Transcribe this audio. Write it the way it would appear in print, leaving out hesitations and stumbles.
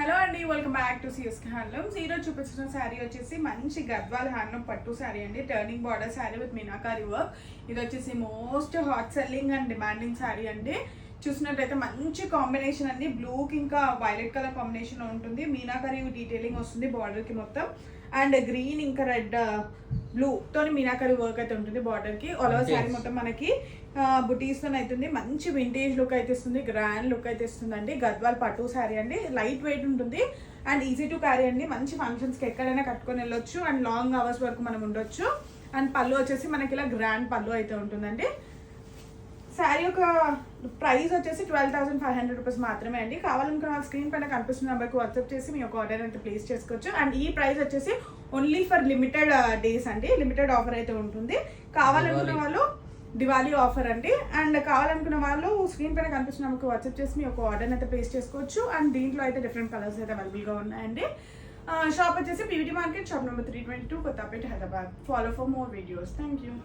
Hello అండి, welcome back to CSK handlooms. ఈరోజు చూపించిన శారీ వచ్చేసి మంచి గద్వాల్ హ్యాండ్లూమ్ పట్టు శారీ అండి. Turning border sari with meenakari work. ఇది వచ్చేసి most hot selling and demanding sari అండి. చూసినట్టయితే మంచి కాంబినేషన్ అండి. బ్లూకి ఇంకా వైలెట్ కలర్ కాంబినేషన్లో ఉంటుంది. మీనాకారి డీటెయిలింగ్ వస్తుంది బార్డర్కి మొత్తం. అండ్ గ్రీన్ ఇంకా రెడ్ బ్లూ తోని మీనాకారి వర్క్ అయితే ఉంటుంది బార్డర్కి. ఆల్ ఓవర్ శారీ మొత్తం మనకి బుటీస్తో అవుతుంది. మంచి వింటేజ్ లుక్ అయితే ఇస్తుంది, గ్రాండ్ లుక్ అయితే ఇస్తుంది అండి. గద్వాల్ పట్టు శారీ అండి. లైట్ వెయిట్ ఉంటుంది అండ్ ఈజీ టు క్యారీ అండి. మంచి ఫంక్షన్స్కి ఎక్కడైనా కట్టుకొని వెళ్ళొచ్చు అండ్ లాంగ్ అవర్స్ వరకు మనం ఉండొచ్చు. అండ్ పళ్ళు వచ్చేసి మనకి ఇలా గ్రాండ్ పళ్ళు అయితే ఉంటుందండి. శారీ యొక్క ప్రైస్ వచ్చేసి 12,500 రూపీస్ మాత్రమే అండి. కావాలనుకున్న స్క్రీన్ పైన కనిపిస్తున్న నెంబర్కి వాట్సాప్ చేసి మీ యొక్క ఆర్డర్ అయితే ప్లేస్ చేసుకోవచ్చు. అండ్ ఈ ప్రైస్ వచ్చేసి ఓన్లీ ఫర్ లిమిటెడ్ డేస్ అండి. లిమిటెడ్ ఆఫర్ అయితే ఉంటుంది. కావాలనుకున్న వాళ్ళు దివాళీ ఆఫర్ అండి. అండ్ కావాలనుకున్న వాళ్ళు స్క్రీన్ పైన కనిపిస్తున్న నెంబర్కి వాట్సాప్ చేసి మీ యొక్క ఆర్డర్ అయితే ప్లేస్ చేసుకోవచ్చు. అండ్ దీంట్లో అయితే డిఫరెంట్ కలర్స్ అయితే అవైలబుల్గా ఉన్నాయండి. షాప్ వచ్చేసి PVT market, shop number 322, Kothapet, Hyderabad. Follow for more videos. Thank you.